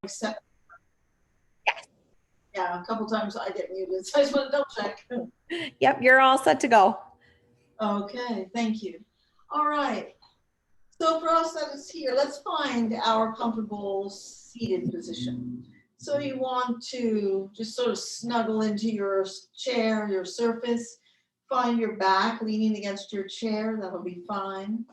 seven. Yeah, a couple times I get muted, so I just want to double check. Yep, you're all set to go. Okay, thank you. All right. So for us that is here, let's find our comfortable seated position. So you want to just sort of snuggle into your chair, your surface, find your back leaning against your chair, that'll be fine.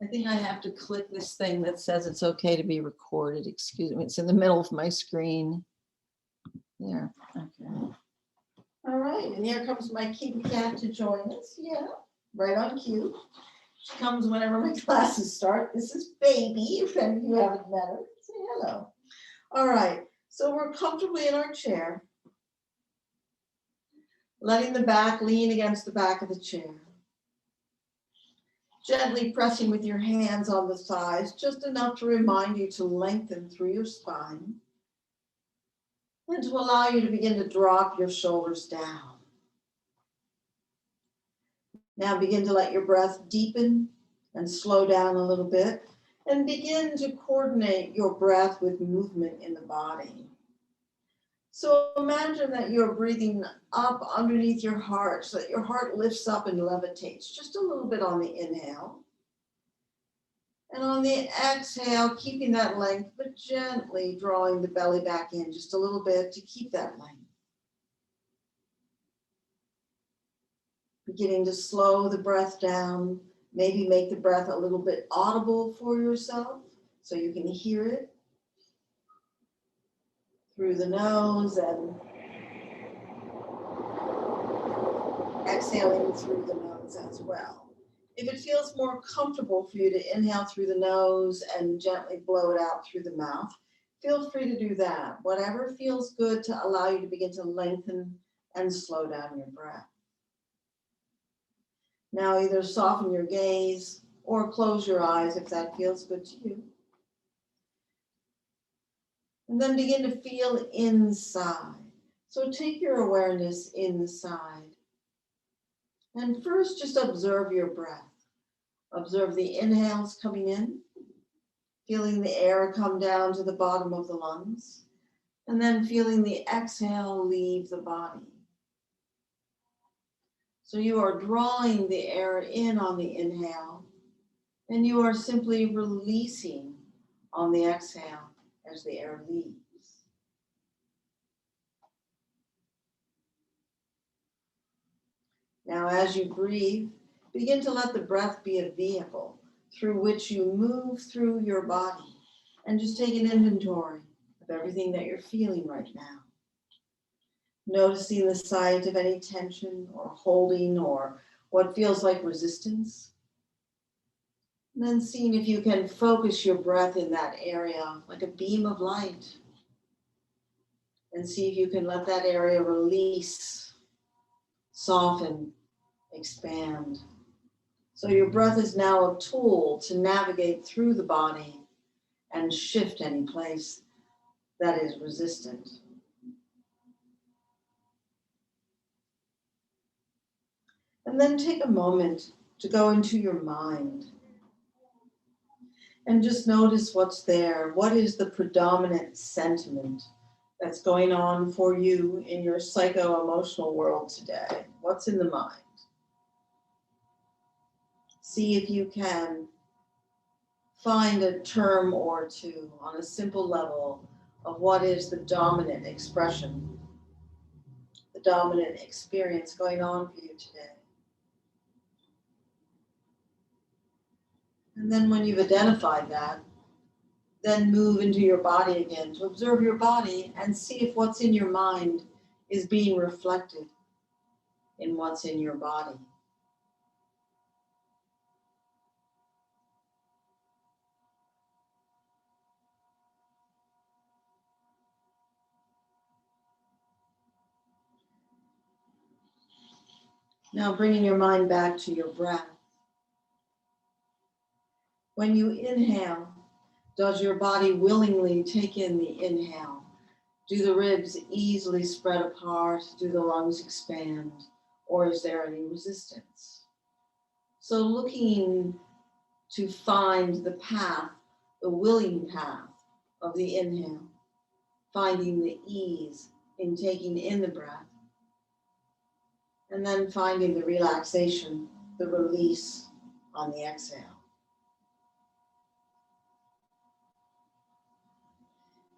I think I have to click this thing that says it's okay to be recorded. Excuse me, it's in the middle of my screen. There, okay. All right, and here comes my kitty cat to join us. Yeah, right on cue. She comes whenever my classes start. This is Baby, if any of you haven't met her. Say hello. All right, so we're comfortably in our chair, letting the back lean against the back of the chair. Gently pressing with your hands on the thighs, just enough to remind you to lengthen through your spine and to allow you to begin to drop your shoulders down. Now begin to let your breath deepen and slow down a little bit and begin to coordinate your breath with movement in the body. So imagine that you're breathing up underneath your heart so that your heart lifts up and levitates just a little bit on the inhale. And on the exhale, keeping that length, but gently drawing the belly back in just a little bit to keep that length. Beginning to slow the breath down, maybe make the breath a little bit audible for yourself so you can hear it through the nose and exhaling through the nose as well. If it feels more comfortable for you to inhale through the nose and gently blow it out through the mouth, feel free to do that. Whatever feels good to allow you to begin to lengthen and slow down your breath. Now either soften your gaze or close your eyes if that feels good to you. And then begin to feel inside. So take your awareness inside. And first just observe your breath. Observe the inhales coming in, feeling the air come down to the bottom of the lungs, and then feeling the exhale leave the body. So you are drawing the air in on the inhale, and you are simply releasing on the exhale as the air leaves. Now, as you breathe, begin to let the breath be a vehicle through which you move through your body and just take an inventory of everything that you're feeling right now. Noticing the site of any tension or holding or what feels like resistance. And then seeing if you can focus your breath in that area like a beam of light. And see if you can let that area release, soften, expand. So your breath is now a tool to navigate through the body and shift any place that is resistant. And then take a moment to go into your mind and just notice what's there. What is the predominant sentiment that's going on for you in your psycho-emotional world today? What's in the mind? See if you can find a term or two on a simple level of what is the dominant expression, the dominant experience going on for you today. And then when you've identified that, then move into your body again to observe your body and see if what's in your mind is being reflected in what's in your body. Now bringing your mind back to your breath. When you inhale, does your body willingly take in the inhale? Do the ribs easily spread apart? Do the lungs expand? Or is there any resistance? So looking to find the path, the willing path of the inhale. finding the ease in taking in the breath, and then finding the relaxation, the release on the exhale.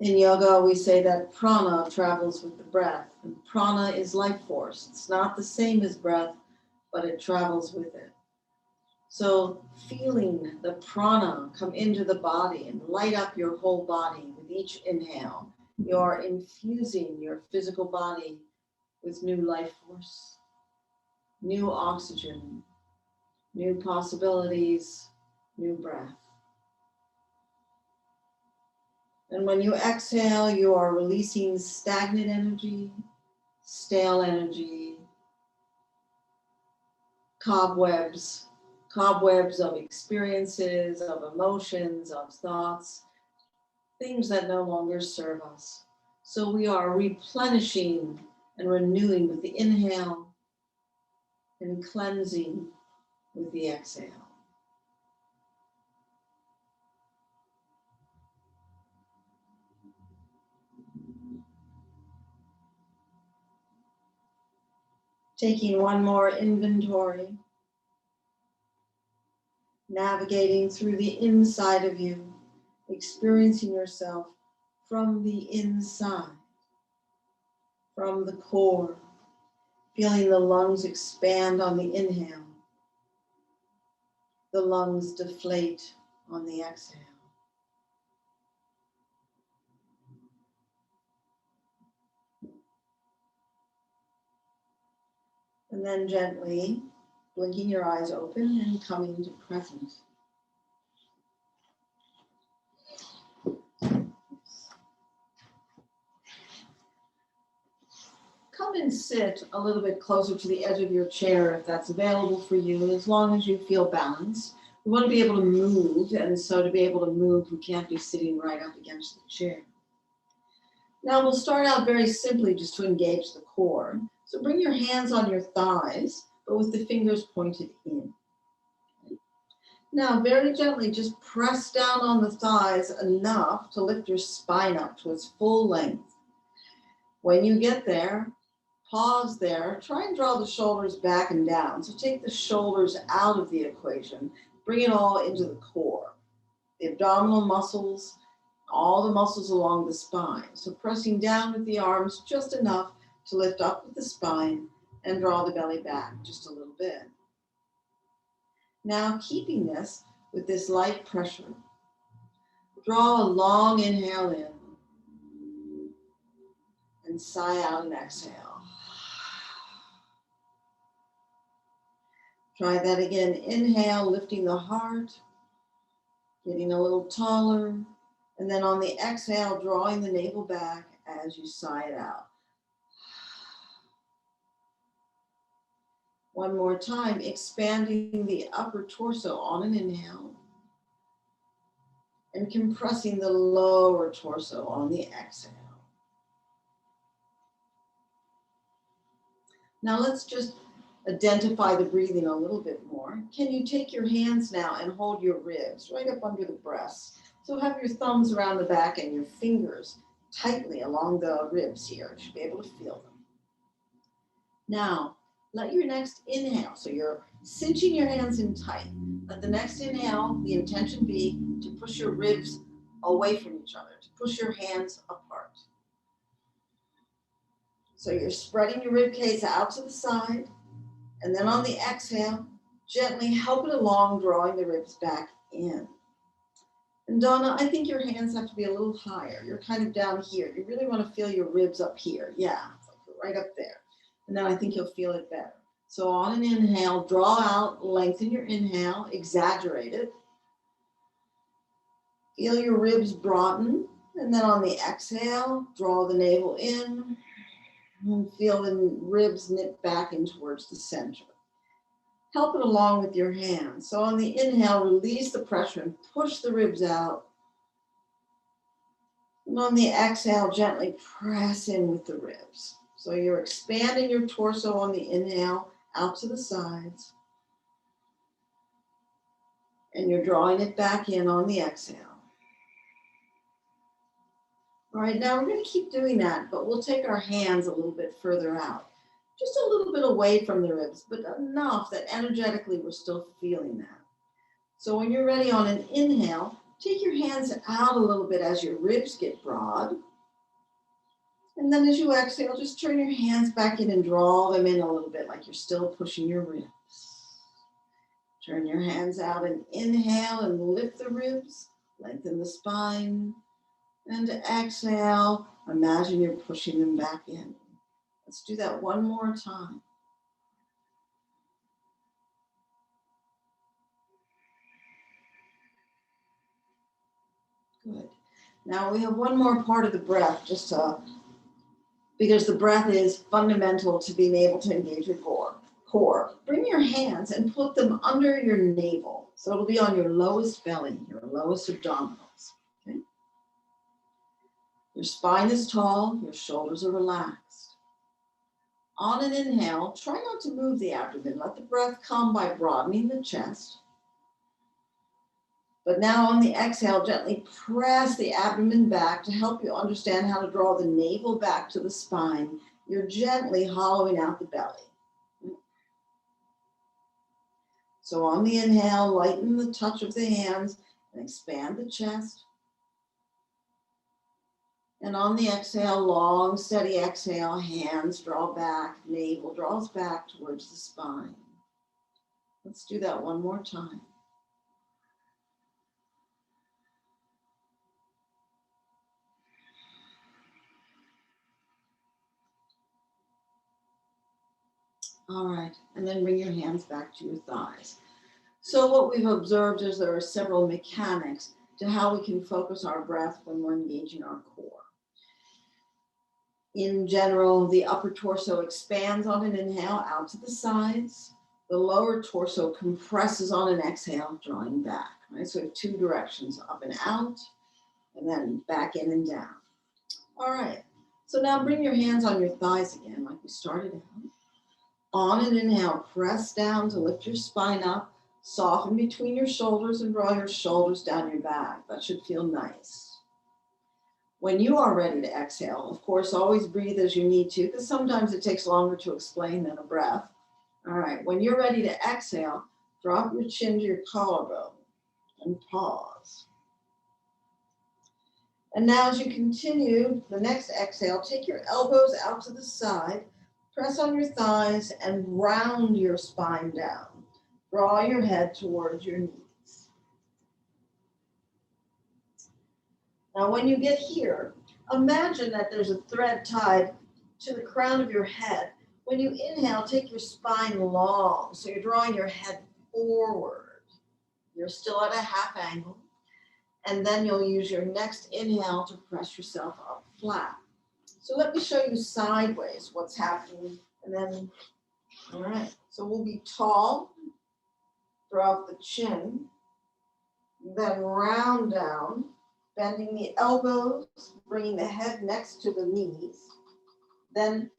In yoga, we say that prana travels with the breath, and prana is life force. It's not the same as breath, but it travels with it. So feeling the prana come into the body and light up your whole body with each inhale, you're infusing your physical body with new life force, new oxygen, new possibilities, new breath. And when you exhale, you are releasing stagnant energy, stale energy, cobwebs of experiences, of emotions, of thoughts, things that no longer serve us. So we are replenishing and renewing with the inhale and cleansing with the exhale. Taking one more inventory, navigating through the inside of you, experiencing yourself from the inside, from the core, feeling the lungs expand on the inhale, the lungs deflate on the exhale. And then gently blinking your eyes open and coming to present. Come and sit a little bit closer to the edge of your chair if that's available for you, as long as you feel balanced. We want to be able to move, and so to be able to move, we can't be sitting right up against the chair. Now we'll start out very simply just to engage the core. So bring your hands on your thighs, but with the fingers pointed in. Now very gently just press down on the thighs enough to lift your spine up to its full length. When you get there, pause there, try and draw the shoulders back and down. So take the shoulders out of the equation, bring it all into the core. The abdominal muscles, all the muscles along the spine. So pressing down with the arms just enough to lift up with the spine and draw the belly back just a little bit. Now keeping this with this light pressure, draw a long inhale in and sigh out and exhale. Try that again. Inhale, lifting the heart, getting a little taller, and then on the exhale, drawing the navel back as you sigh it out. One more time, expanding the upper torso on an inhale and compressing the lower torso on the exhale. Now let's just identify the breathing a little bit more. Can you take your hands now and hold your ribs right up under the breasts? So have your thumbs around the back and your fingers tightly along the ribs here. You should be able to feel them. Now, let your next inhale, so you're cinching your hands in tight. Let the next inhale, the intention be to push your ribs away from each other, to push your hands apart. So you're spreading your rib cage out to the side, and then on the exhale, gently help it along, drawing the ribs back in. And Donna, I think your hands have to be a little higher. You're kind of down here. You really want to feel your ribs up here. Yeah, right up there. And then I think you'll feel it better. So on an inhale, draw out, lengthen your inhale, exaggerate it. Feel your ribs broaden. And then on the exhale, draw the navel in and feel the ribs knit back in towards the center. Help it along with your hands. So on the inhale, release the pressure and push the ribs out. And on the exhale, gently press in with the ribs. So you're expanding your torso on the inhale out to the sides. And you're drawing it back in on the exhale. All right, now we're going to keep doing that, but we'll take our hands a little bit further out. Just a little bit away from the ribs, but enough that energetically we're still feeling that. So when you're ready on an inhale, take your hands out a little bit as your ribs get broad. And then as you exhale, just turn your hands back in and draw them in a little bit like you're still pushing your ribs. Turn your hands out and inhale and lift the ribs, lengthen the spine. And to exhale, imagine you're pushing them back in. Let's do that one more time. Good. Now we have one more part of the breath, because the breath is fundamental to being able to engage your core. Bring your hands and put them under your navel. So it'll be on your lowest belly, your lowest abdominals. Okay? Your spine is tall, your shoulders are relaxed. On an inhale, try not to move the abdomen. Let the breath come by broadening the chest. But now on the exhale, gently press the abdomen back to help you understand how to draw the navel back to the spine. You're gently hollowing out the belly. So on the inhale, lighten the touch of the hands and expand the chest. And on the exhale, long, steady exhale, hands draw back, navel draws back towards the spine. Let's do that one more time. All right, and then bring your hands back to your thighs. So what we've observed is there are several mechanics to how we can focus our breath when we're engaging our core. In general, the upper torso expands on an inhale out to the sides. The lower torso compresses on an exhale, drawing back. Right? So we have two directions, up and out, and then back in and down. All right, so now bring your hands on your thighs again, like we started out. On an inhale, press down to lift your spine up, soften between your shoulders and draw your shoulders down your back. That should feel nice. When you are ready to exhale, of course, always breathe as you need to, because sometimes it takes longer to explain than a breath. All right, when you're ready to exhale, drop your chin to your collarbone and pause. And now as you continue the next exhale, take your elbows out to the side, press on your thighs and round your spine down. Draw your head towards your knees. Now when you get here, imagine that there's a thread tied to the crown of your head. When you inhale, take your spine long, so you're drawing your head forward. You're still at a half angle. And then you'll use your next inhale to press yourself up flat. So let me show you sideways what's happening. And then, all right, so we'll be tall, drop the chin, then round down, bending the elbows, bringing the head next to the knees, then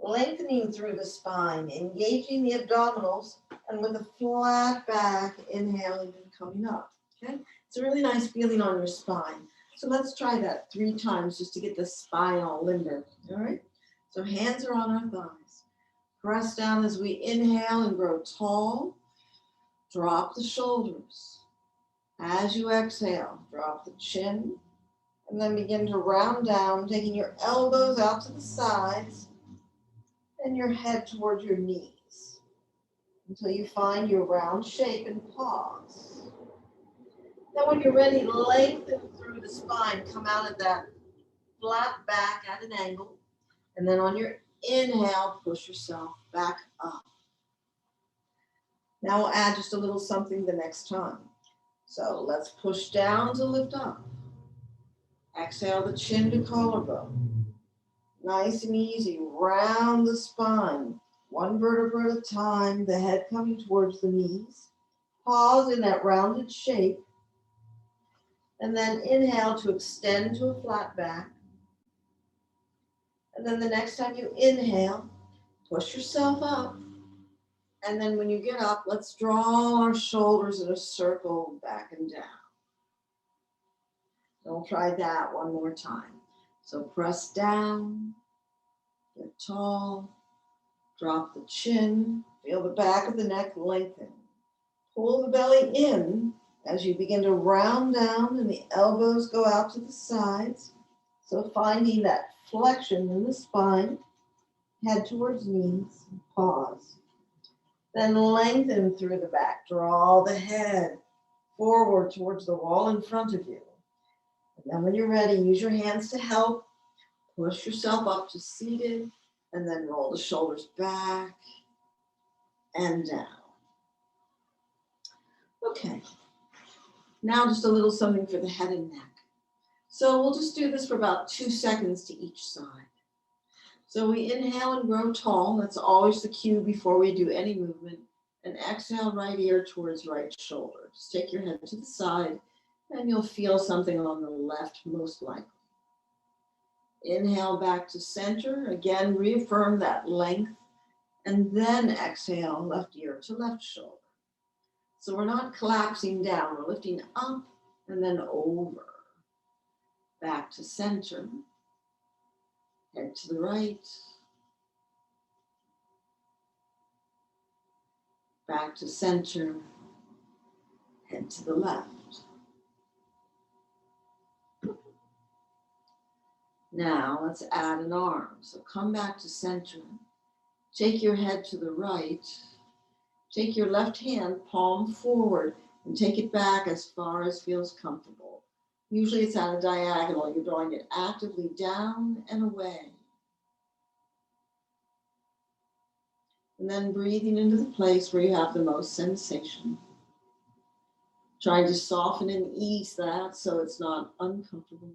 lengthening through the spine, engaging the abdominals, and with a flat back, inhaling and coming up, okay? It's a really nice feeling on your spine. So let's try that 3 times just to get the spine all limber, all right? So hands are on our thighs. Press down as we inhale and grow tall. Drop the shoulders. As you exhale, drop the chin, and then begin to round down, taking your elbows out to the sides and your head towards your knees until you find your round shape and pause. Then when you're ready, lengthen through the spine, come out of that flat back at an angle, and then on your inhale, push yourself back up. Now we'll add just a little something the next time. So let's push down to lift up. Exhale the chin to collarbone. Nice and easy, round the spine. 1 vertebra at a time, the head coming towards the knees. Pause in that rounded shape. And then inhale to extend to a flat back. And then the next time you inhale, push yourself up. And then when you get up, let's draw our shoulders in a circle back and down. And we'll try that one more time. So press down, get tall, drop the chin, feel the back of the neck lengthen. Pull the belly in as you begin to round down and the elbows go out to the sides. So finding that flexion in the spine, head towards knees, pause. Then lengthen through the back, draw the head forward towards the wall in front of you. And then when you're ready, use your hands to help. Push yourself up to seated, and then roll the shoulders back and down. Okay, now just a little something for the head and neck. So we'll just do this for about 2 seconds to each side. So we inhale and grow tall. That's always the cue before we do any movement. And exhale, right ear towards right shoulder. Just take your head to the side and you'll feel something on the left most likely. Inhale back to center. Again, reaffirm that length. And then exhale, left ear to left shoulder. So we're not collapsing down. We're lifting up and then over. Back to center. Head to the right. Back to center. Head to the left. Now let's add an arm. So come back to center. Take your head to the right. Take your left hand, palm forward, and take it back as far as feels comfortable. Usually it's at a diagonal. You're drawing it actively down and away. And then breathing into the place where you have the most sensation. Trying to soften and ease that so it's not uncomfortable.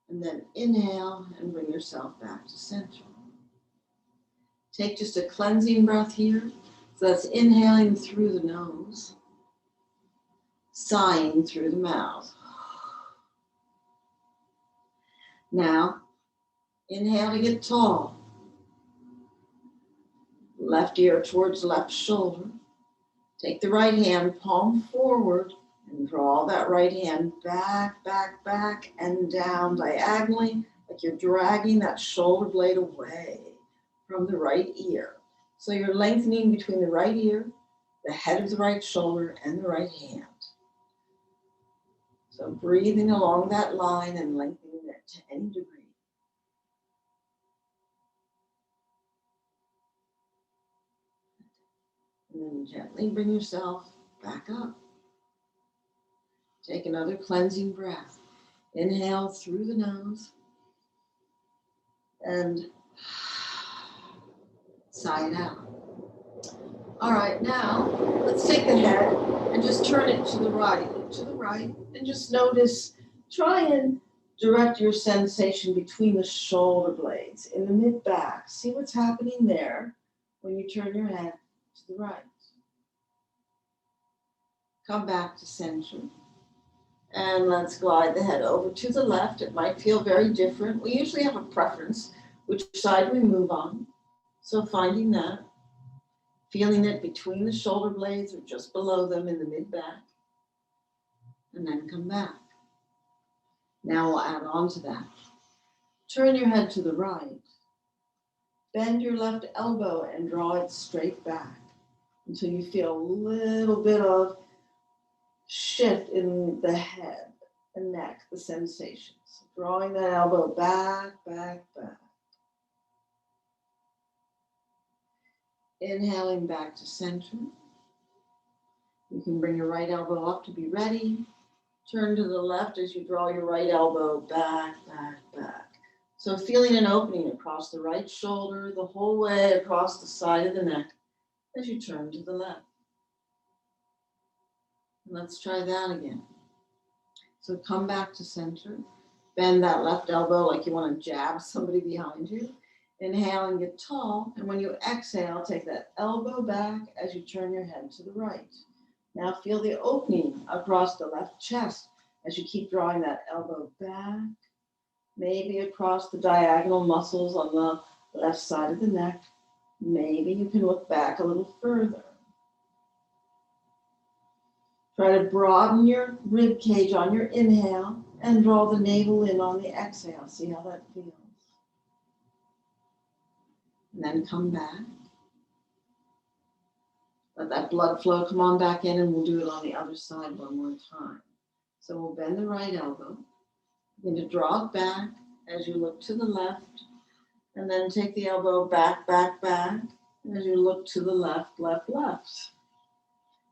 And then inhale and bring yourself back to center. Take just a cleansing breath here. So that's inhaling through the nose, sighing through the mouth. Now, inhale to get tall. Left ear towards left shoulder. Take the right hand, palm forward, and draw that right hand back, back, back, and down diagonally, like you're dragging that shoulder blade away from the right ear. So you're lengthening between the right ear, the head of the right shoulder, and the right hand. So breathing along that line and lengthening it to any degree. And then gently bring yourself back up. Take another cleansing breath. Inhale through the nose and sigh it out. All right, now let's take the head and just turn it to the right, and just notice, try and direct your sensation between the shoulder blades in the mid-back. See what's happening there when you turn your head to the right. Come back to center. And let's glide the head over to the left. It might feel very different. We usually have a preference which side we move on. So finding that, feeling it between the shoulder blades or just below them in the mid-back. And then come back. Now we'll add on to that. Turn your head to the right. Bend your left elbow and draw it straight back until you feel a little bit of shift in the head and neck, the sensations. Drawing that elbow back, back, back. Inhaling back to center. You can bring your right elbow up to be ready. Turn to the left as you draw your right elbow back, back, back. So feeling an opening across the right shoulder, the whole way across the side of the neck as you turn to the left. Let's try that again. So come back to center. Bend that left elbow like you want to jab somebody behind you. Inhale and get tall. And when you exhale, take that elbow back as you turn your head to the right. Now feel the opening across the left chest as you keep drawing that elbow back, maybe across the diagonal muscles on the left side of the neck. Maybe you can look back a little further. Try to broaden your rib cage on your inhale And draw the navel in on the exhale. See how that feels. And then come back. Let that blood flow come on back in, and we'll do it on the other side one more time. So we'll bend the right elbow. Begin to draw it back as you look to the left. And then take the elbow back, back, back. As you look to the left, left, left.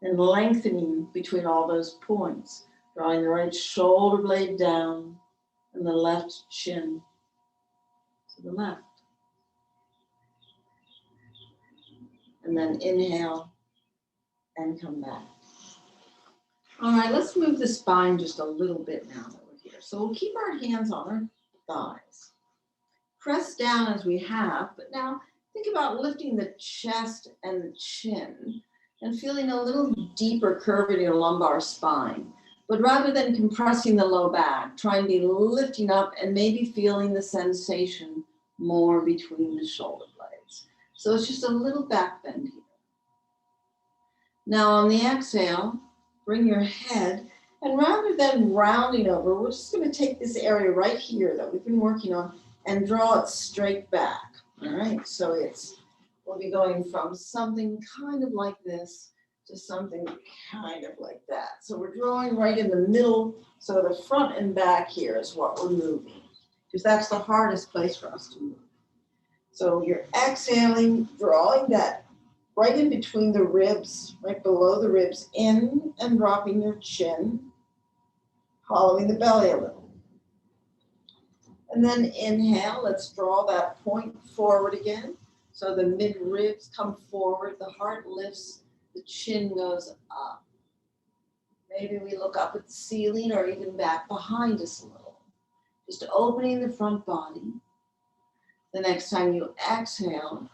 And lengthening between all those points. Drawing the right shoulder blade down and the left chin to the left. And then inhale and come back. All right, let's move the spine just a little bit now that we're here. So we'll keep our hands on our thighs. Press down as we have, but now think about lifting the chest and the chin and feeling a little deeper curve in your lumbar spine. But rather than compressing the low back, try and be lifting up and maybe feeling the sensation more between the shoulder blades. So it's just a little back bend here. Now on the exhale, bring your head, and rather than rounding over, we're just going to take this area right here that we've been working on and draw it straight back. All right, so we'll be going from something kind of like this to something kind of like that. So we're drawing right in the middle, so the front and back here is what we're moving, because that's the hardest place for us to move. So you're exhaling, drawing that right in between the ribs, right below the ribs, in and dropping your chin, hollowing the belly a little. And then inhale, let's draw that point forward again. So the mid ribs come forward, the heart lifts, the chin goes up. Maybe we look up at the ceiling or even back behind us a little. Just opening the front body. The next time you exhale,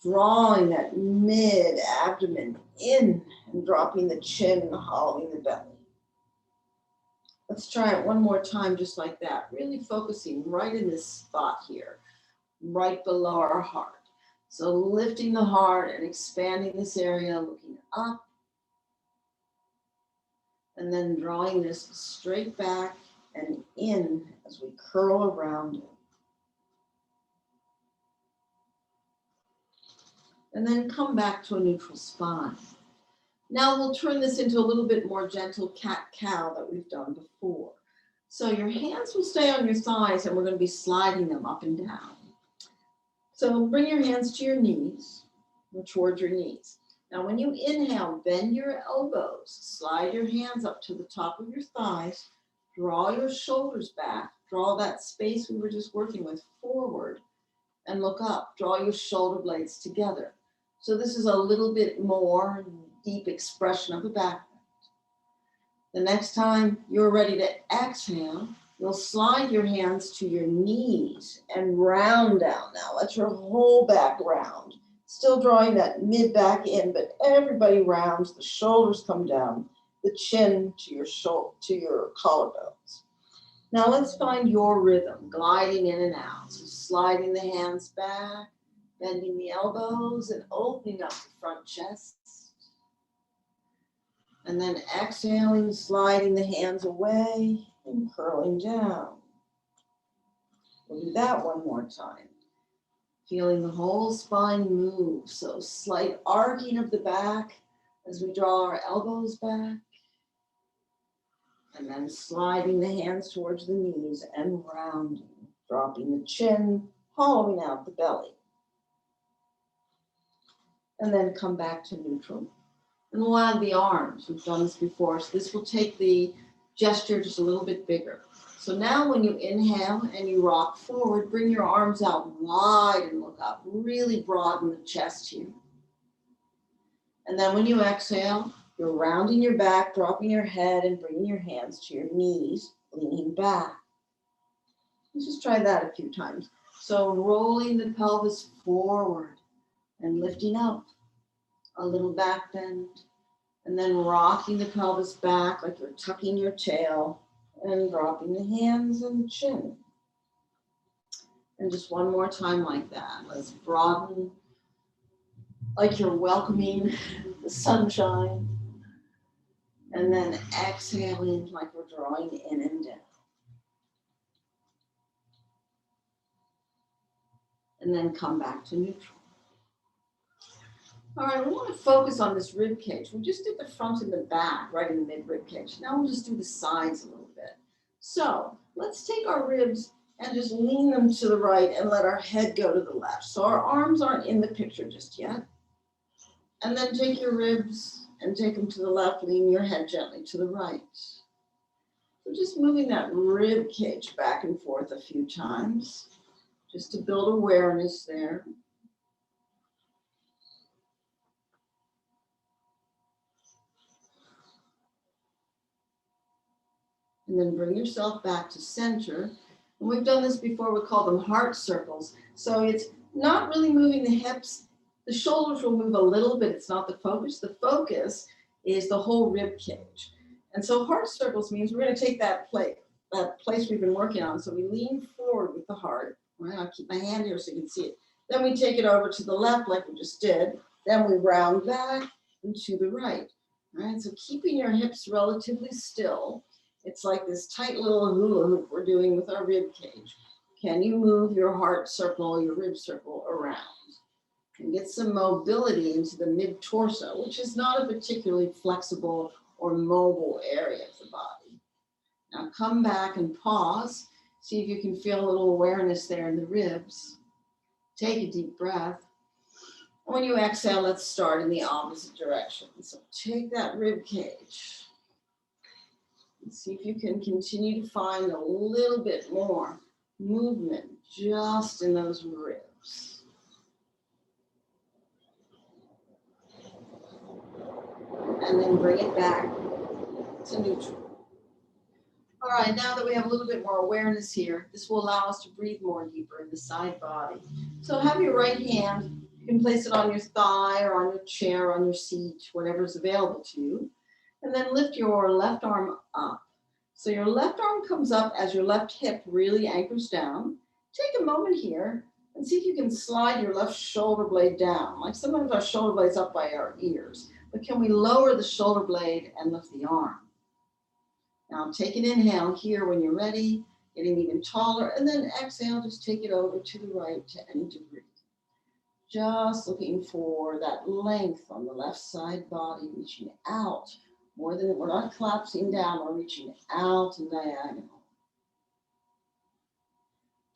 drawing that mid-abdomen in and dropping the chin, hollowing the belly. Let's try it one more time just like that, really focusing right in this spot here, right below our heart. So lifting the heart and expanding this area, looking up, and then drawing this straight back and in as we curl around it. And then come back to a neutral spine. Now we'll turn this into a little bit more gentle cat-cow that we've done before. So your hands will stay on your thighs and we're going to be sliding them up and down. So bring your hands to your knees or towards your knees. Now when you inhale, bend your elbows, slide your hands up to the top of your thighs, draw your shoulders back, draw that space we were just working with forward and look up, draw your shoulder blades together. So this is a little bit more deep expression of the back bend. The next time you're ready to exhale, you'll slide your hands to your knees and round down now. Let your whole back round. Still drawing that mid back in, but everybody rounds, the shoulders come down, the chin to your collarbones. Now let's find your rhythm, gliding in and out. So sliding the hands back, bending the elbows and opening up the front chest. And then exhaling, sliding the hands away and curling down. We'll do that one more time. Feeling the whole spine move. So slight arcing of the back as we draw our elbows back. And then sliding the hands towards the knees and rounding, dropping the chin, hollowing out the belly. And then come back to neutral. And we'll add the arms. We've done this before, so this will take the gesture just a little bit bigger. So now when you inhale and you rock forward, bring your arms out wide and look up. Really broaden the chest here. And then when you exhale, you're rounding your back, dropping your head, and bringing your hands to your knees, leaning back. Let's just try that a few times. So rolling the pelvis forward and lifting up. A little back bend. And then rocking the pelvis back like you're tucking your tail and dropping the hands and the chin. And just one more time like that. Let's broaden like you're welcoming the sunshine. And then exhaling like we're drawing in and down. and then come back to neutral. All right, we want to focus on this rib cage. We just did the front and the back, right in the mid rib cage. Now we'll just do the sides a little bit. So let's take our ribs and just lean them to the right and let our head go to the left. So our arms aren't in the picture just yet. And then take your ribs and take them to the left, lean your head gently to the right. So just moving that rib cage back and forth a few times, just to build awareness there. And then bring yourself back to center. And we've done this before, we call them heart circles. So it's not really moving the hips. The shoulders will move a little bit, it's not the focus. The focus is the whole rib cage. And so heart circles means we're gonna take that place we've been working on. So we lean forward with the heart. Right? I'll keep my hand here so you can see it. Then we take it over to the left like we just did. Then we round back and to the right. All right, so keeping your hips relatively still. It's like this tight little hula hoop we're doing with our rib cage. Can you move your heart circle, your rib circle around? And get some mobility into the mid-torso, which is not a particularly flexible or mobile area of the body. Now come back and pause. See if you can feel a little awareness there in the ribs. Take a deep breath. When you exhale, let's start in the opposite direction. So take that rib cage. And see if you can continue to find a little bit more movement just in those ribs. And then bring it back to neutral. All right, now that we have a little bit more awareness here, this will allow us to breathe more deeper in the side body. So have your right hand, you can place it on your thigh or on your chair, on your seat, whatever's available to you. And then lift your left arm up. So your left arm comes up as your left hip really anchors down. Take a moment here and see if you can slide your left shoulder blade down. Like sometimes our shoulder blade's up by our ears, but can we lower the shoulder blade and lift the arm? Now take an inhale here when you're ready, getting even taller, and then exhale, just take it over to the right to any degree. Just looking for that length on the left side body, reaching out. More than, we're not collapsing down, we're reaching out and diagonal.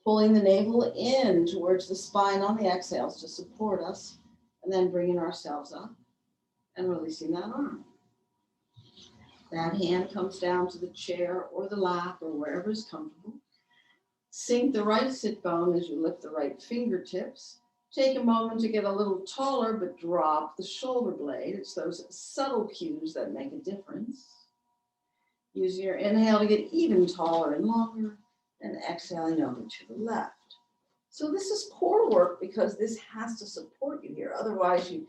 Pulling the navel in towards the spine on the exhales to support us, and then bringing ourselves up and releasing that arm. That hand comes down to the chair or the lap or wherever is comfortable. Sink the right sit bone as you lift the right fingertips. Take a moment to get a little taller, but drop the shoulder blade. It's those subtle cues that make a difference. Use your inhale to get even taller and longer, and exhaling over to the left. So this is core work because this has to support you here. Otherwise, you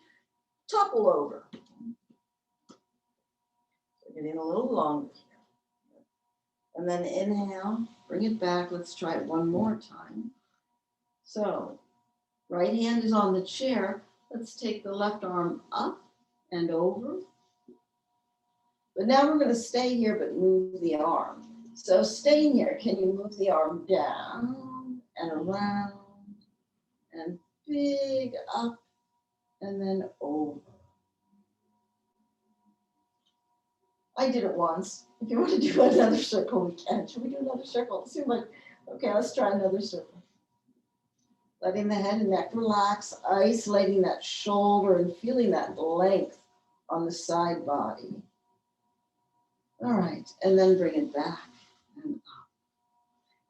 topple over. So getting a little longer here. And then inhale, bring it back. Let's try it one more time. So right hand is on the chair. Let's take the left arm up and over. But now we're going to stay here, but move the arm. So staying here, can you move the arm down and around and big up and then over? I did it once. If you want to do another circle, we can. Should we do another circle? It seemed like, okay, let's try another circle. Letting the head and neck relax, isolating that shoulder and feeling that length on the side body. All right, and then bring it back and up.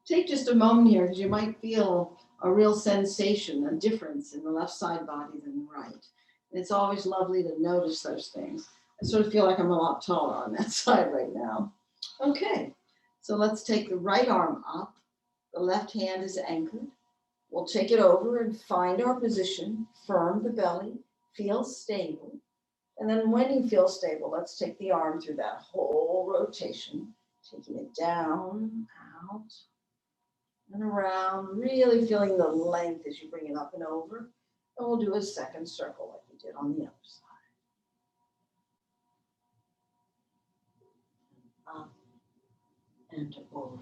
Take just a moment here because you might feel a real sensation, a difference in the left side body than the right. And it's always lovely to notice those things. I sort of feel like I'm a lot taller on that side right now. Okay, so let's take the right arm up. The left hand is anchored. We'll take it over and find our position, firm the belly, feel stable. And then when you feel stable, let's take the arm through that whole rotation, taking it down, out, and around, really feeling the length as you bring it up and over. And we'll do a second circle like we did on the other side. Up and over.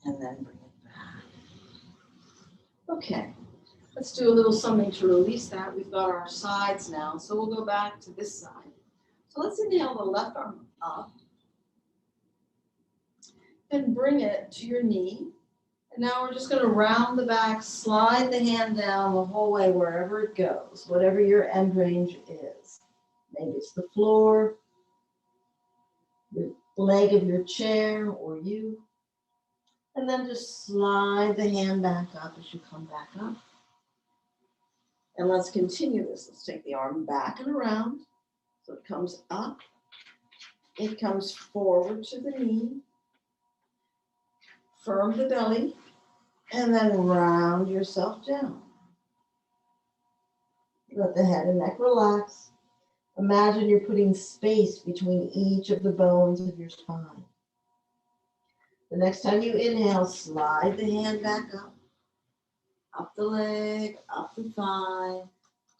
And then bring it back. Okay, let's do a little something to release that. We've got our sides now, so we'll go back to this side. So let's inhale the left arm up and bring it to your knee. And now we're just going to round the back, slide the hand down the whole way wherever it goes, whatever your end range is. Maybe it's the floor, the leg of your chair, or you. And then just slide the hand back up as you come back up. And let's continue this. Let's take the arm back and around. So it comes up, it comes forward to the knee, firm the belly, and then round yourself down. Let the head and neck relax. Imagine you're putting space between each of the bones of your spine. The next time you inhale, slide the hand back up the leg, up the thigh,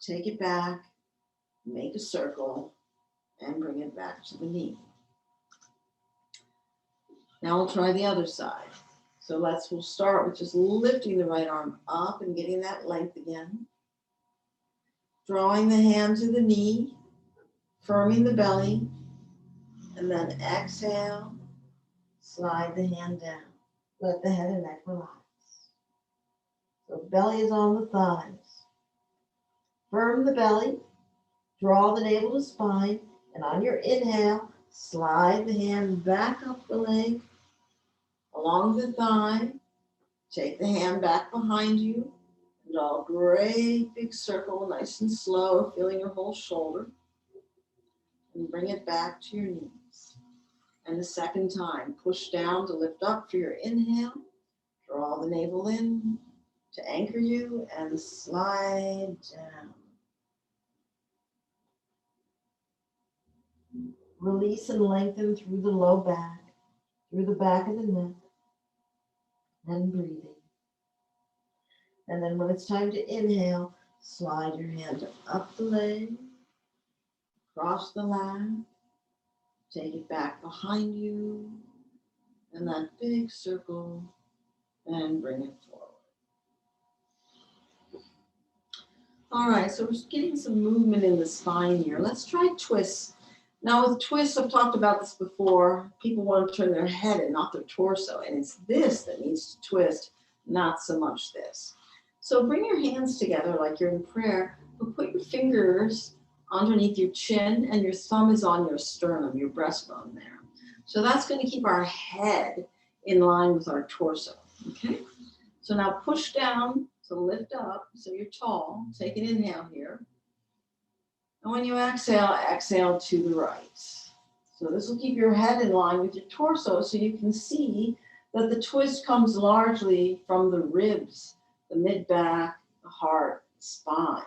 take it back, make a circle, and bring it back to the knee. Now we'll try the other side. So we'll start with just lifting the right arm up and getting that length again. Drawing the hand to the knee, firming the belly, and then exhale, slide the hand down. Let the head and neck relax. So belly is on the thighs. Firm the belly, draw the navel to spine, and on your inhale, slide the hand back up the leg, along the thigh. Take the hand back behind you, and draw a great big circle, nice and slow, feeling your whole shoulder. And bring it back to your knees. And the second time, push down to lift up for your inhale. Draw the navel in to anchor you and slide down. Release and lengthen through the low back, through the back of the neck, and breathing. And then when it's time to inhale, slide your hand up the leg, cross the lap, take it back behind you, and that big circle, and bring it forward. All right, so we're getting some movement in the spine here. Let's try twists. Now with twists, I've talked about this before. People want to turn their head and not their torso, and it's this that needs to twist, not so much this. So bring your hands together like you're in prayer, but put your fingers underneath your chin and your thumb is on your sternum, your breastbone there. So that's going to keep our head in line with our torso, okay? So now push down to lift up so you're tall. Take an inhale here. And when you exhale, exhale to the right. So this will keep your head in line with your torso so you can see that the twist comes largely from the ribs, the mid-back, the heart, the spine.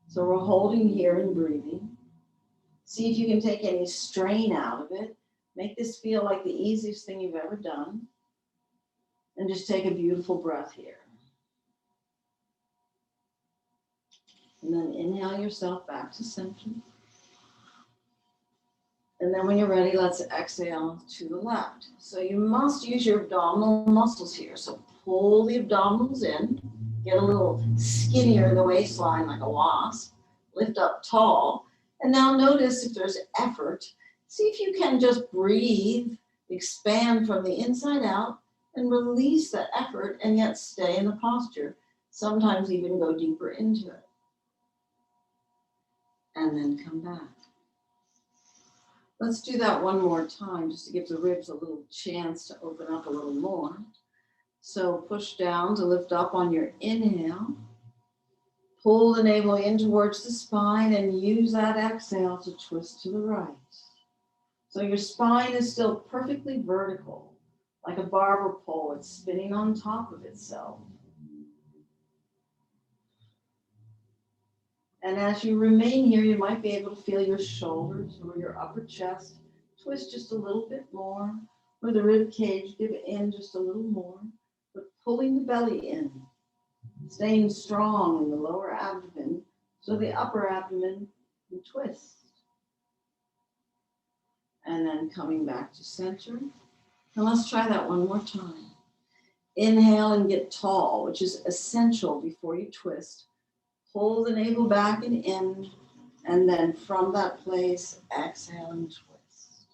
So we're holding here and breathing. See if you can take any strain out of it. Make this feel like the easiest thing you've ever done. And just take a beautiful breath here. And then inhale yourself back to center. And then when you're ready, let's exhale to the left. So you must use your abdominal muscles here. So pull the abdominals in, get a little skinnier in the waistline like a wasp, lift up tall. And now notice if there's effort, see if you can just breathe, expand from the inside out and release that effort and yet stay in the posture. Sometimes even go deeper into it. And then come back. Let's do that one more time just to give the ribs a little chance to open up a little more. So push down to lift up on your inhale. Pull the navel in towards the spine and use that exhale to twist to the right. So your spine is still perfectly vertical, like a barber pole. It's spinning on top of itself. And as you remain here, you might be able to feel your shoulders or your upper chest twist just a little bit more, or the rib cage give in just a little more, but pulling the belly in, staying strong in the lower abdomen so the upper abdomen can twist. And then coming back to center. And let's try that one more time. Inhale and get tall, which is essential before you twist. Pull the navel back and in, and then from that place, exhale and twist.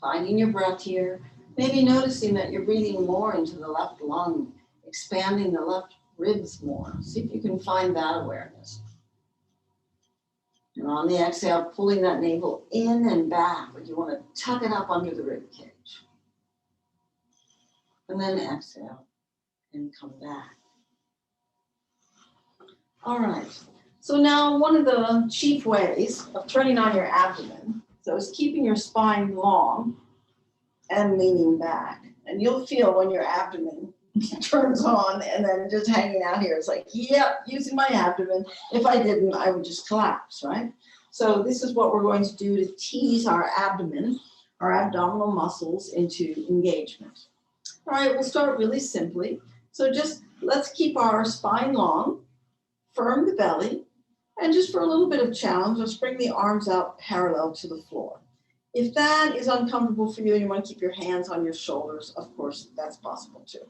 Finding your breath here, maybe noticing that you're breathing more into the left lung, expanding the left ribs more. See if you can find that awareness. And on the exhale, pulling that navel in and back, but you want to tuck it up under the rib cage. And then exhale and come back. All right. So now one of the chief ways of turning on your abdomen, so is keeping your spine long and leaning back. And you'll feel when your abdomen turns on and then just hanging out here. It's like, yep, using my abdomen. If I didn't, I would just collapse, right? So this is what we're going to do to tease our abdomen, our abdominal muscles into engagement. All right, we'll start really simply. So just let's keep our spine long, firm the belly, and just for a little bit of challenge, let's bring the arms out parallel to the floor. If that is uncomfortable for you and you want to keep your hands on your shoulders, of course, that's possible too.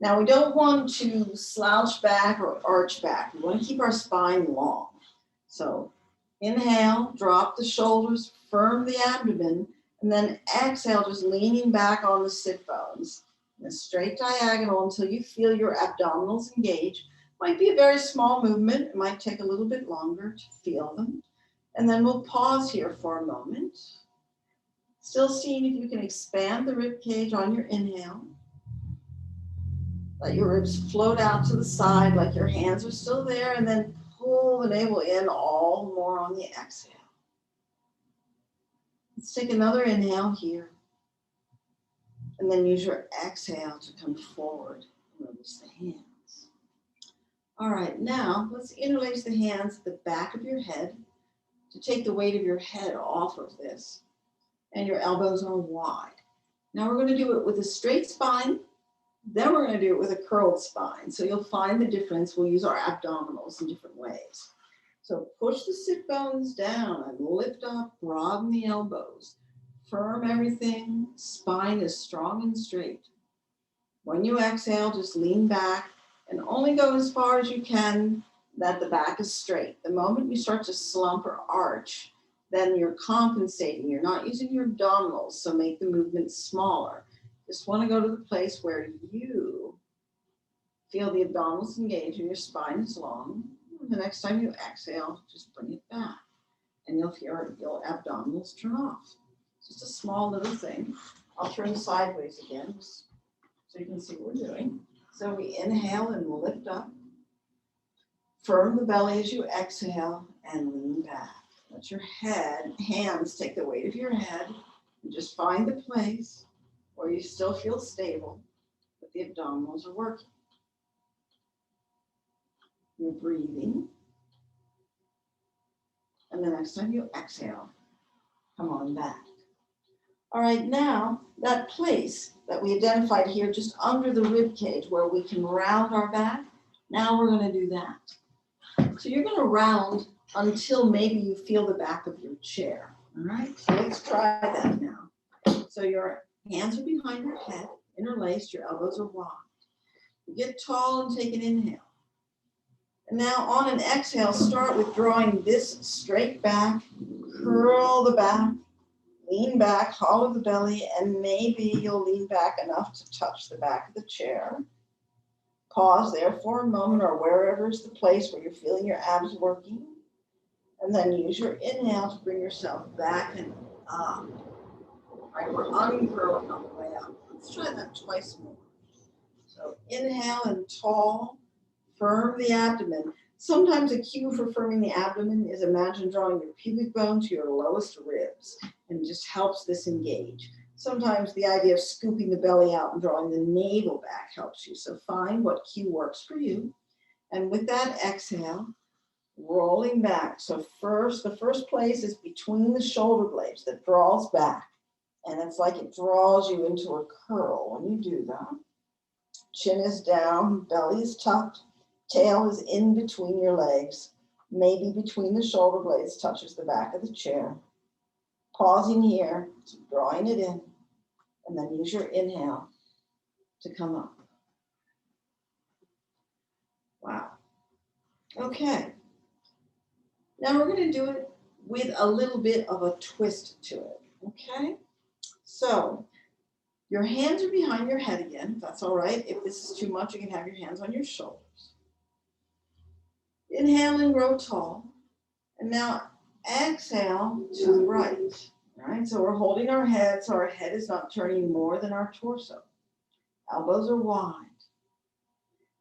Now, we don't want to slouch back or arch back. We want to keep our spine long. So inhale, drop the shoulders, firm the abdomen, and then exhale, just leaning back on the sit bones in a straight diagonal until you feel your abdominals engage. Might be a very small movement. It might take a little bit longer to feel them. And then we'll pause here for a moment. Still seeing if you can expand the rib cage on your inhale. Let your ribs float out to the side like your hands are still there, and then pull the navel in all more on the exhale. Let's take another inhale here. And then use your exhale to come forward and release the hands. All right, now let's interlace the hands at the back of your head to take the weight of your head off of this. And your elbows are wide. Now we're going to do it with a straight spine. Then we're going to do it with a curled spine. So you'll find the difference. We'll use our abdominals in different ways. So push the sit bones down and lift up, broaden the elbows. Firm everything. Spine is strong and straight. When you exhale, just lean back and only go as far as you can that the back is straight. The moment you start to slump or arch, then you're compensating. You're not using your abdominals, so make the movement smaller. Just want to go to the place where you feel the abdominals engage and your spine is long. The next time you exhale, just bring it back. And you'll feel your abdominals turn off. Just a small little thing. I'll turn sideways again so you can see what we're doing. So we inhale and we'll lift up. Firm the belly as you exhale and lean back. Let your hands take the weight of your head and just find the place where you still feel stable, but the abdominals are working. You're breathing. And the next time you exhale, come on back. All right, now that place that we identified here just under the rib cage where we can round our back, now we're going to do that. So you're going to round until maybe you feel the back of your chair. All right, so let's try that now. So your hands are behind your head, interlaced, your elbows are wide. You get tall and take an inhale. And now on an exhale, start with drawing this straight back, curl the back, lean back, hollow the belly, and maybe you'll lean back enough to touch the back of the chair. Pause there for a moment or wherever is the place where you're feeling your abs working. And then use your inhale to bring yourself back and up. All right, we're uncurling on the way up. Let's try that twice more. So inhale and tall, firm the abdomen. Sometimes a cue for firming the abdomen is imagine drawing your pubic bone to your lowest ribs, and it just helps this engage. Sometimes the idea of scooping the belly out and drawing the navel back helps you. So find what cue works for you. And with that exhale, rolling back. So the first place is between the shoulder blades that draws back. And it's like it draws you into a curl when you do that. Chin is down, belly is tucked, tail is in between your legs. maybe between the shoulder blades touches the back of the chair. Pausing here, keep drawing it in, and then use your inhale to come up. Wow. Okay. Now we're going to do it with a little bit of a twist to it. Okay. So your hands are behind your head again. If that's all right. If this is too much, you can have your hands on your shoulders. Inhale and grow tall. And now exhale to the right. All right. So we're holding our head so our head is not turning more than our torso. Elbows are wide.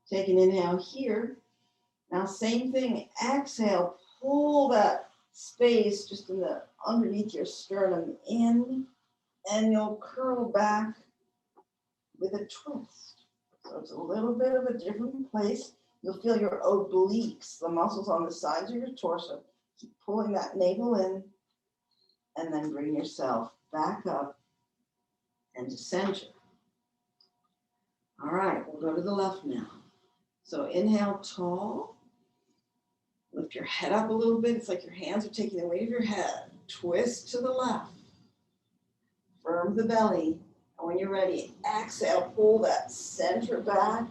Take an inhale here. Now same thing. Exhale. Pull that space just in the underneath your sternum in, and you'll curl back with a twist. So it's a little bit of a different place. You'll feel your obliques, the muscles on the sides of your torso. Keep pulling that navel in, and then bring yourself back up and to center. All right, we'll go to the left now. So inhale tall. Lift your head up a little bit. It's like your hands are taking the weight of your head. Twist to the left. Firm the belly. And when you're ready, exhale, pull that center back.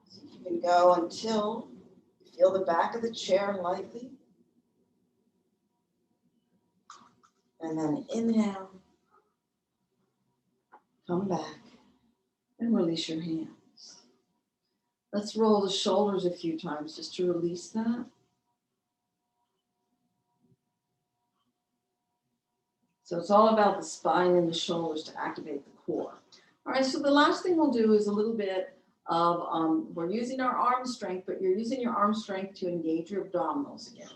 So you can go until you feel the back of the chair lightly. And then inhale. Come back and release your hands. Let's roll the shoulders a few times just to release that. So it's all about the spine and the shoulders to activate the core. All right, so the last thing we'll do is a little bit of, we're using our arm strength, but you're using your arm strength to engage your abdominals again.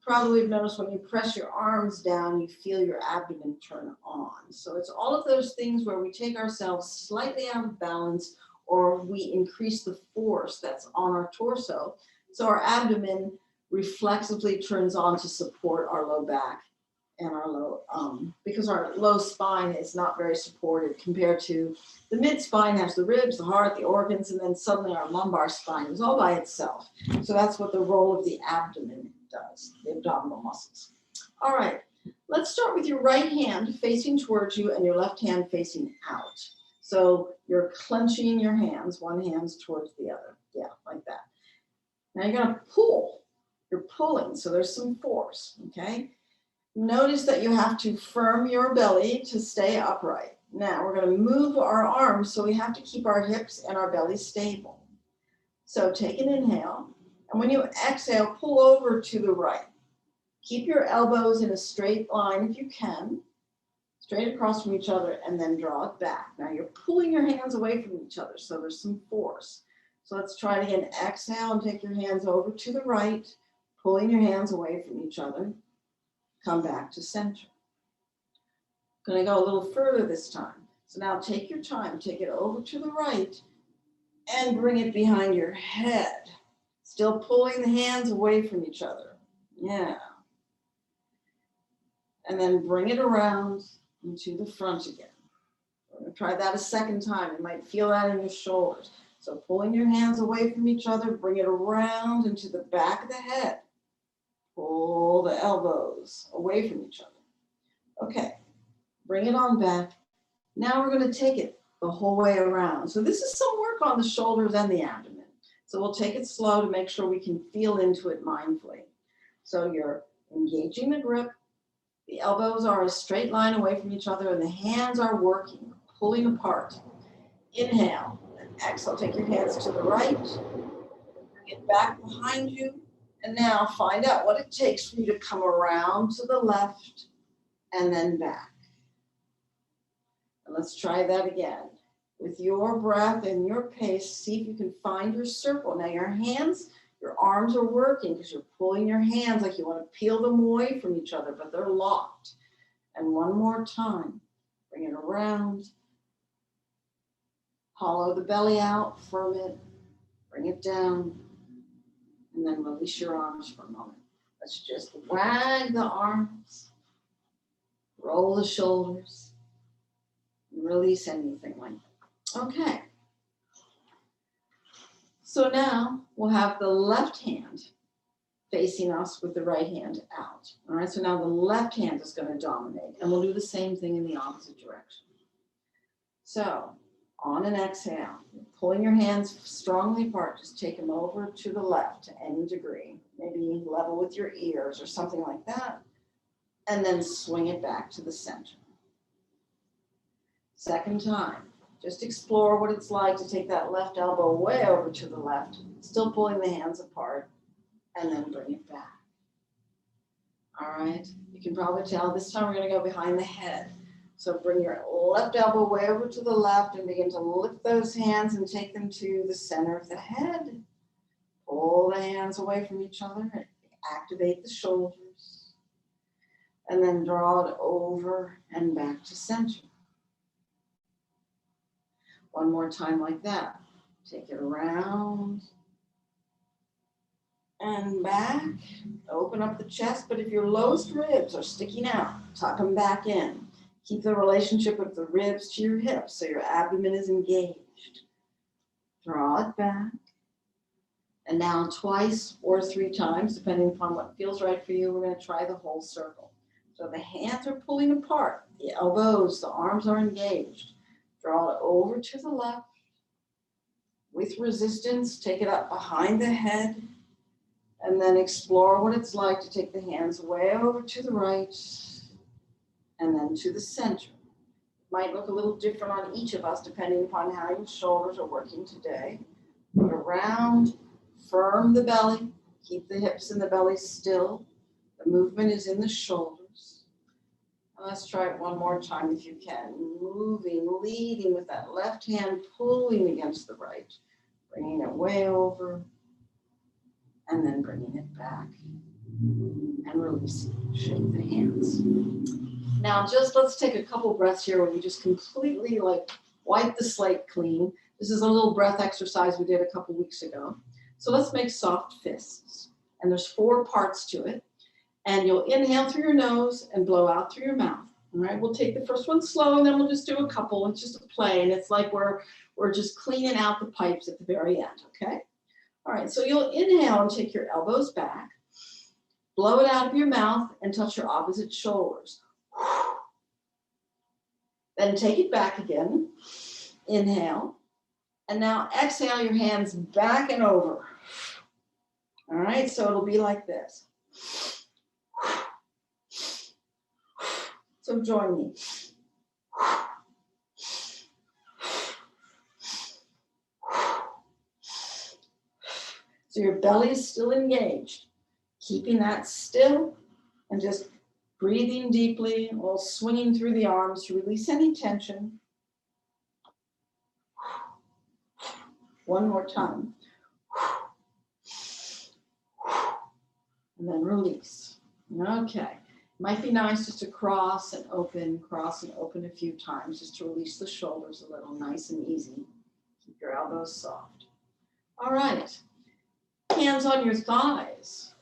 Probably have noticed when you press your arms down, you feel your abdomen turn on. So it's all of those things where we take ourselves slightly out of balance, or we increase the force that's on our torso. So our abdomen reflexively turns on to support our low back and our low, because our low spine is not very supported compared to the mid spine has the ribs, the heart, the organs, and then suddenly our lumbar spine is all by itself. So that's what the role of the abdomen does, the abdominal muscles. All right, let's start with your right hand facing towards you and your left hand facing out. So you're clenching your hands, one hand's towards the other. Yeah, like that. Now you're gonna pull. You're pulling, so there's some force, okay? Notice that you have to firm your belly to stay upright. Now we're gonna move our arms, so we have to keep our hips and our belly stable. So take an inhale, and when you exhale, pull over to the right. Keep your elbows in a straight line if you can. Straight across from each other, and then draw it back. Now you're pulling your hands away from each other, so there's some force. So let's try it again. Exhale and take your hands over to the right, pulling your hands away from each other. Come back to center. Going to go a little further this time. So now take your time, take it over to the right, and bring it behind your head. Still pulling the hands away from each other. Yeah. And then bring it around into the front again. We're going to try that a second time. You might feel that in your shoulders. So pulling your hands away from each other, bring it around into the back of the head. Pull the elbows away from each other. Okay, bring it on back. Now we're going to take it the whole way around. So this is some work on the shoulders and the abdomen. So we'll take it slow to make sure we can feel into it mindfully. So you're engaging the grip. The elbows are a straight line away from each other, and the hands are working, pulling apart. Inhale and exhale. Take your hands to the right. Bring it back behind you. And now find out what it takes for you to come around to the left and then back. And let's try that again. With your breath and your pace, see if you can find your circle. Now your hands, your arms are working because you're pulling your hands like you want to peel them away from each other, but they're locked. And one more time, bring it around. Hollow the belly out, firm it, bring it down, and then release your arms for a moment. Let's just wag the arms, roll the shoulders, and release anything like that. Okay. So now we'll have the left hand facing us with the right hand out. All right, so now the left hand is going to dominate, and we'll do the same thing in the opposite direction. So on an exhale, pulling your hands strongly apart, just take them over to the left to any degree, maybe level with your ears or something like that, and then swing it back to the center. Second time, just explore what it's like to take that left elbow way over to the left, still pulling the hands apart, and then bring it back. All right, you can probably tell this time we're going to go behind the head. So bring your left elbow way over to the left and begin to lift those hands and take them to the center of the head. Pull the hands away from each other and activate the shoulders. And then draw it over and back to center. One more time like that. Take it around and back. Open up the chest, but if your lowest ribs are sticking out, tuck them back in. Keep the relationship of the ribs to your hips so your abdomen is engaged. Draw it back. And now twice or 3 times, depending upon what feels right for you, we're going to try the whole circle. So the hands are pulling apart, the elbows, the arms are engaged. Draw it over to the left. With resistance, take it up behind the head. And then explore what it's like to take the hands way over to the right and then to the center. Might look a little different on each of us depending upon how your shoulders are working today. Look around, firm the belly, keep the hips and the belly still. The movement is in the shoulders. And let's try it one more time if you can. Moving, leading with that left hand, pulling against the right, bringing it way over, and then bringing it back and releasing. Shake the hands. Now let's take a couple breaths here where we just completely wipe the slate clean. This is a little breath exercise we did a couple weeks ago. So let's make soft fists. And there's 4 parts to it. And you'll inhale through your nose and blow out through your mouth. All right, we'll take the first one slow and then we'll just do a couple. It's just a play and it's like we're just cleaning out the pipes at the very end, okay? All right, so you'll inhale and take your elbows back, blow it out of your mouth and touch your opposite shoulders. Then take it back again, inhale, and now exhale your hands back and over. All right, so it'll be like this. So join me. So your belly is still engaged, keeping that still and just breathing deeply while swinging through the arms to release any tension. One more time. And then release. Okay. Might be nice just to cross and open a few times just to release the shoulders a little, nice and easy. Keep your elbows soft. All right. Hands on your thighs.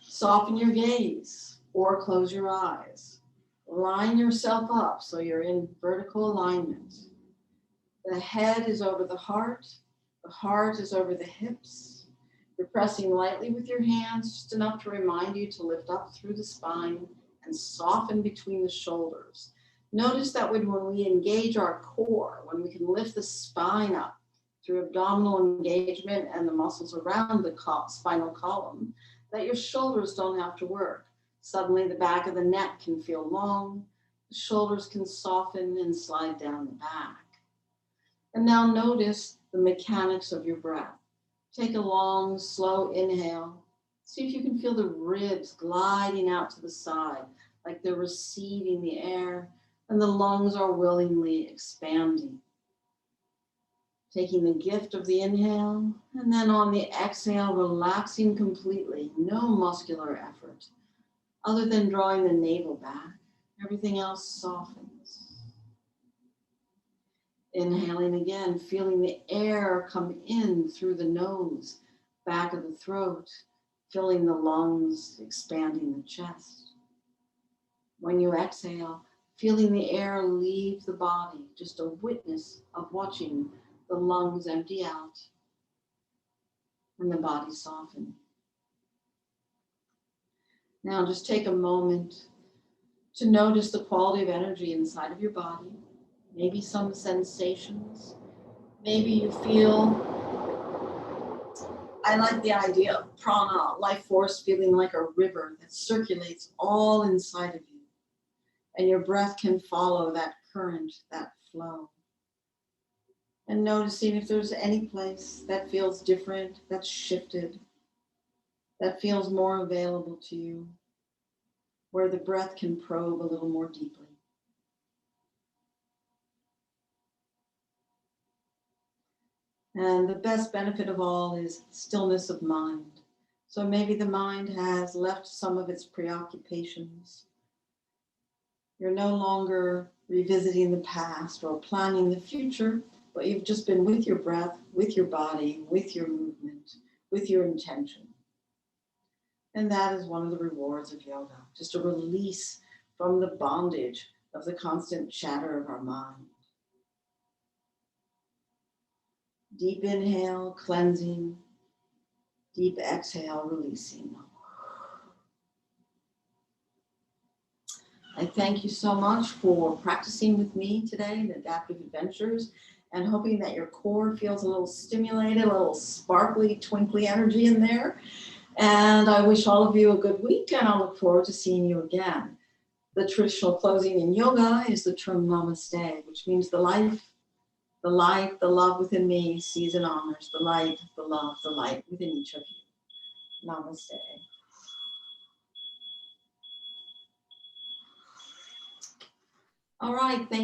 Soften your gaze or close your eyes. Line yourself up so you're in vertical alignment. The head is over the heart is over the hips. You're pressing lightly with your hands, just enough to remind you to lift up through the spine and soften between the shoulders. Notice that when we engage our core, when we can lift the spine up through abdominal engagement and the muscles around the spinal column, that your shoulders don't have to work. Suddenly the back of the neck can feel long, the shoulders can soften and slide down the back. And now notice the mechanics of your breath. Take a long, slow inhale. See if you can feel the ribs gliding out to the side, like they're receiving the air, and the lungs are willingly expanding. Taking the gift of the inhale, and then on the exhale, relaxing completely, no muscular effort. Other than drawing the navel back, everything else softens. Inhaling again, feeling the air come in through the nose, back of the throat, filling the lungs, expanding the chest. When you exhale, feeling the air leave the body, just a witness of watching the lungs empty out. and the body soften. Now just take a moment to notice the quality of energy inside of your body, maybe some sensations. Maybe you feel, I like the idea of prana, life force, feeling like a river that circulates all inside of you. And your breath can follow that current, that flow. And noticing if there's any place that feels different, that's shifted, that feels more available to you, where the breath can probe a little more deeply. And the best benefit of all is stillness of mind. So maybe the mind has left some of its preoccupations. You're no longer revisiting the past or planning the future, but you've just been with your breath, with your body, with your movement, with your intention. And that is one of the rewards of yoga, just a release from the bondage of the constant chatter of our mind. Deep inhale, cleansing. Deep exhale, releasing. I thank you so much for practicing with me today in Adaptive Adventures and hoping that your core feels a little stimulated, a little sparkly, twinkly energy in there. And I wish all of you a good week, and I look forward to seeing you again. The traditional closing in yoga is the term namaste, which means the life, the light, the love within me sees and honors the light, the love, the light within each of you. Namaste. All right, thank you.